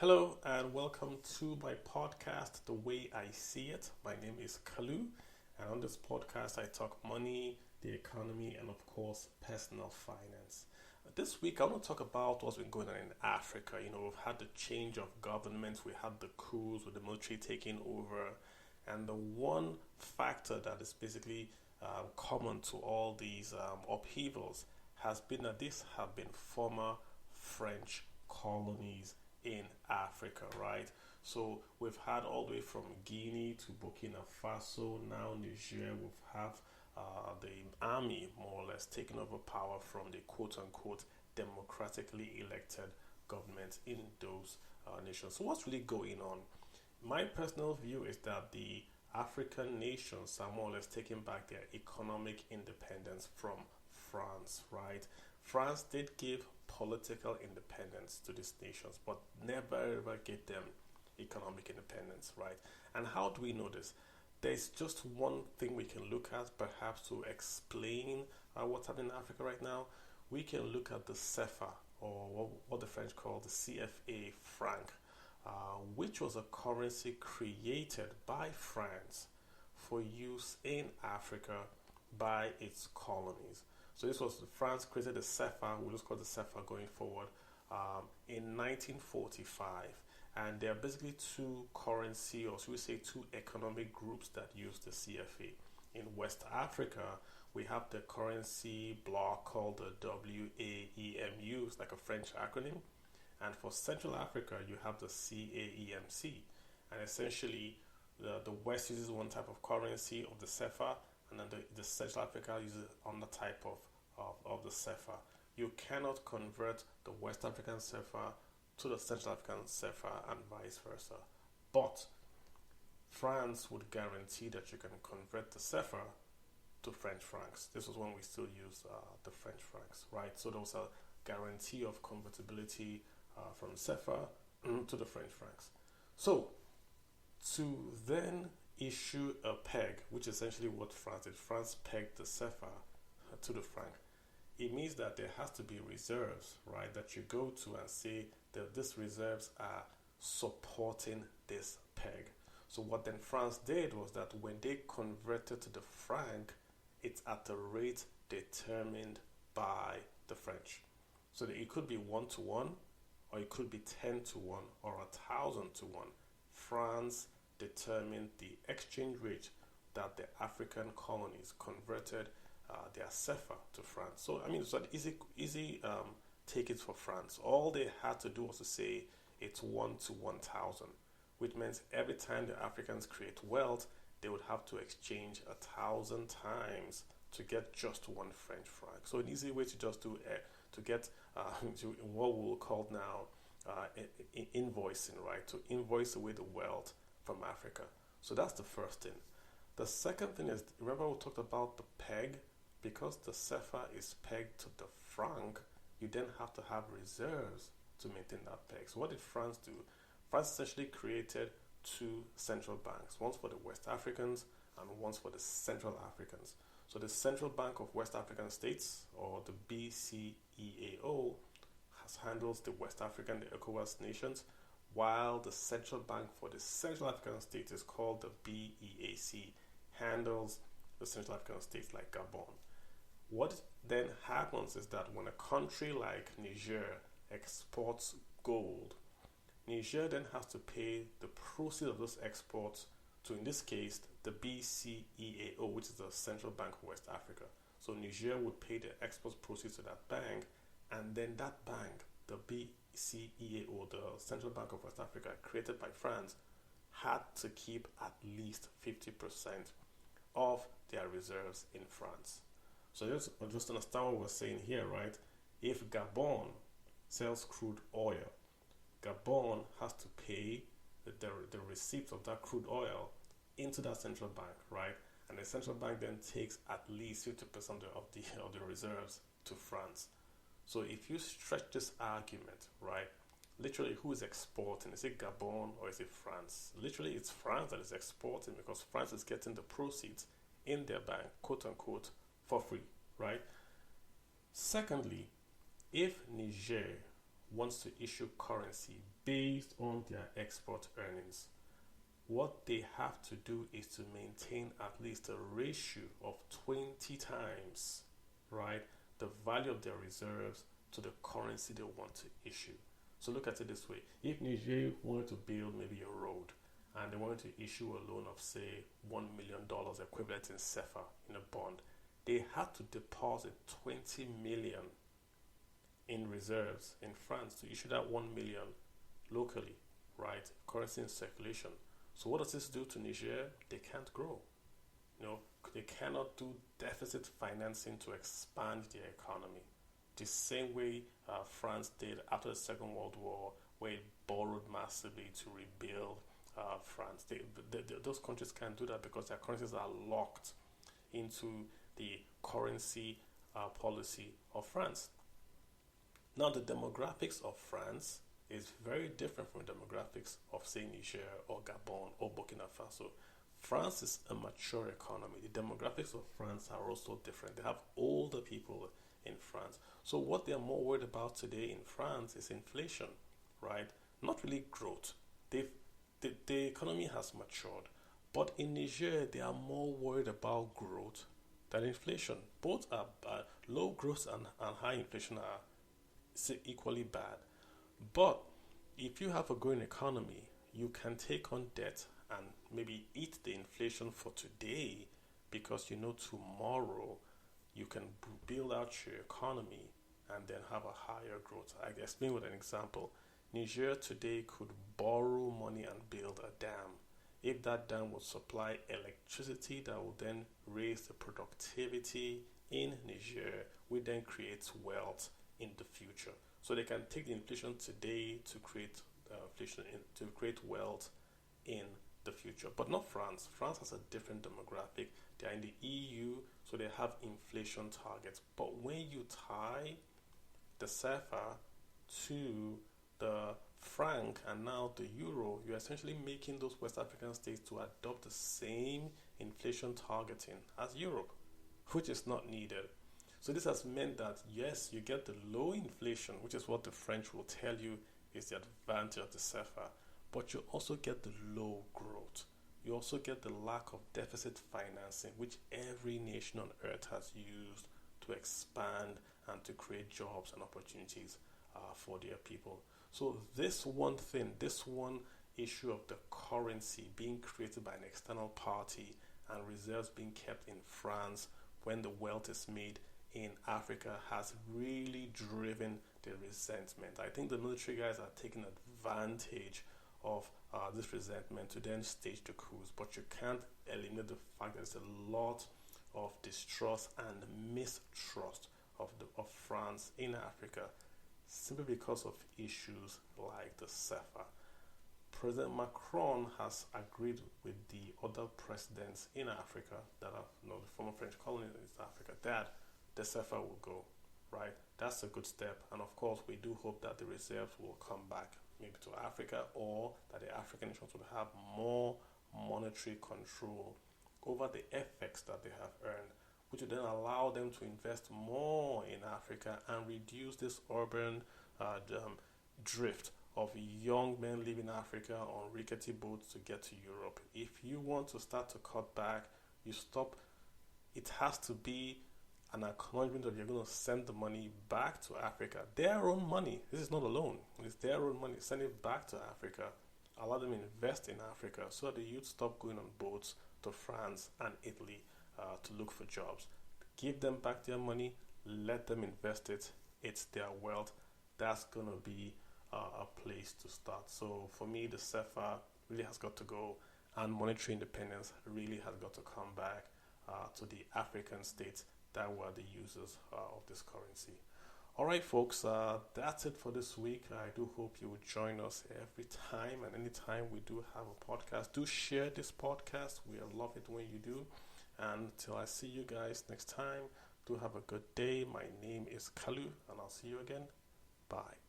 Hello and welcome to my podcast, The Way I See It. My name is Kalu, and on this podcast, I talk money, the economy, and of course, personal finance. This week, I want to talk about what's been going on in Africa. We've had the change of government, we had the coups with the military taking over, and the one factor that is basically common to all these upheavals has been that these have been former French colonies in Africa, right? So we've had all the way from Guinea to Burkina Faso, now Niger. We've have the army more or less taking over power from the quote-unquote democratically elected government in those nations. So what's really going on? My personal view is that the African nations are more or less taking back their economic independence from France, right? France did give political independence to these nations, but never ever gave them economic independence, right? And how do we know this? There's just one thing we can look at, perhaps, to explain what's happening in Africa right now. We can look at the CFA, or what the French call the CFA franc, which was a currency created by France for use in Africa by its colonies. So this was France created the CFA, we'll just call it the CFA going forward, in 1945. And there are basically two currency, or should we say two economic groups that use the CFA. In West Africa, we have the currency bloc called the WAEMU, it's like a French acronym. And for Central Africa, you have the CAEMC. And essentially, the West uses one type of currency of the CFA, and then the Central Africa uses another type of the CFA. You cannot convert the West African CFA to the Central African CFA and vice versa. But France would guarantee that you can convert the CFA to French francs. This was when we still use the French francs, right? So there was a guarantee of convertibility from CFA to the French francs. So to then issue a peg, which is essentially what France did. France pegged the CFA to the franc. It means that there has to be reserves, right, that you go to and say that these reserves are supporting this peg. So what then France did was that when they converted to the franc, it's at a rate determined by the French. So that it could be 1-to-1, or it could be 10-to-1, or 1,000-to-1. France determined the exchange rate that the African colonies converted their CFA to France. So it's an easy take it for France. All they had to do was to say it's 1-to-1,000, which means every time the Africans create wealth, they would have to exchange 1,000 times to get just one French franc. So an easy way to just do to get to what we'll call now invoicing, right? To invoice away the wealth from Africa. So that's the first thing. The second thing is, remember we talked about the peg? Because the CFA is pegged to the franc, you then have to have reserves to maintain that peg. So what did France do? France essentially created two central banks, once for the West Africans and once for the Central Africans. So the Central Bank of West African States, or the BCEAO, handles the West African, the ECOWAS nations, while the Central Bank for the Central African States is called the BEAC, handles the Central African states like Gabon. What then happens is that when a country like Niger exports gold, Niger then has to pay the proceeds of those exports to, in this case, the BCEAO, which is the Central Bank of West Africa. So Niger would pay the export proceeds to that bank, and then that bank, the BCEAO, the Central Bank of West Africa, created by France, had to keep at least 50% of their reserves in France. So just understand what we're saying here, right? If Gabon sells crude oil, Gabon has to pay the receipt of that crude oil into that central bank, right? And the central bank then takes at least 50% of the reserves to France. So if you stretch this argument, right, literally who is exporting? Is it Gabon or is it France? Literally it's France that is exporting, because France is getting the proceeds in their bank, quote unquote, for free, right? Secondly, if Niger wants to issue currency based on their export earnings, what they have to do is to maintain at least a ratio of 20 times, right, the value of their reserves to the currency they want to issue. So look at it this way. If Niger wanted to build maybe a road and they wanted to issue a loan of say $1 million equivalent in CFA in a bond, they had to deposit 20 million in reserves in France to issue that 1 million locally, right? Currency in circulation. So what does this do to Niger? They can't grow. They cannot do deficit financing to expand their economy. The same way France did after the Second World War, where it borrowed massively to rebuild France. Those countries can't do that because their currencies are locked into the currency policy of France. Now, the demographics of France is very different from the demographics of, say, Niger or Gabon or Burkina Faso. France is a mature economy. The demographics of France are also different. They have older people in France. So what they're more worried about today in France is inflation, right? Not really growth. The economy has matured. But in Niger, they are more worried about growth than inflation. Both are bad. Low growth and high inflation are equally bad. But if you have a growing economy, you can take on debt and maybe eat the inflation for today because tomorrow you can build out your economy and then have a higher growth. I explain with an example. Niger today could borrow money and build a dam. If that dam would supply electricity that will then raise the productivity in Niger, which then creates wealth in the future. So they can take the inflation today to create to create wealth in the future, but not France. France has a different demographic. They are in the EU, so they have inflation targets. But when you tie the CFA to the franc and now the euro, you're essentially making those West African states to adopt the same inflation targeting as Europe, which is not needed. So this has meant that, yes, you get the low inflation, which is what the French will tell you is the advantage of the CFA, but you also get the low growth. You also get the lack of deficit financing, which every nation on earth has used to expand and to create jobs and opportunities for their people. So this one issue of the currency being created by an external party and reserves being kept in France when the wealth is made in Africa has really driven the resentment. I think the military guys are taking advantage of this resentment to then stage the coups, but you can't eliminate the fact that there's a lot of distrust and mistrust of France in Africa simply because of issues like the CFA. President Macron has agreed with the other presidents in Africa that are the former French colonies in Africa that the CFA will go, right? That's a good step. And of course, we do hope that the reserves will come back maybe to Africa, or that the African nations will have more monetary control over the FX that they have earned, which will then allow them to invest more in Africa and reduce this urban drift of young men leaving Africa on rickety boats to get to Europe. If you want to start to cut back, you stop. It has to be an acknowledgement that you're going to send the money back to Africa. Their own money. This is not a loan. It's their own money. Send it back to Africa. Allow them to invest in Africa so that the youth stop going on boats to France and Italy to look for jobs. Give them back their money. Let them invest it. It's their wealth. That's going to be a place to start. So for me, the CFA really has got to go, and monetary independence really has got to come back to the African states that were the users of this currency. All right, folks, that's it for this week. I do hope you will join us every time and anytime we do have a podcast. Do share this podcast. We love it when you do. And till I see you guys next time, do have a good day. My name is Kalu, and I'll see you again. Bye.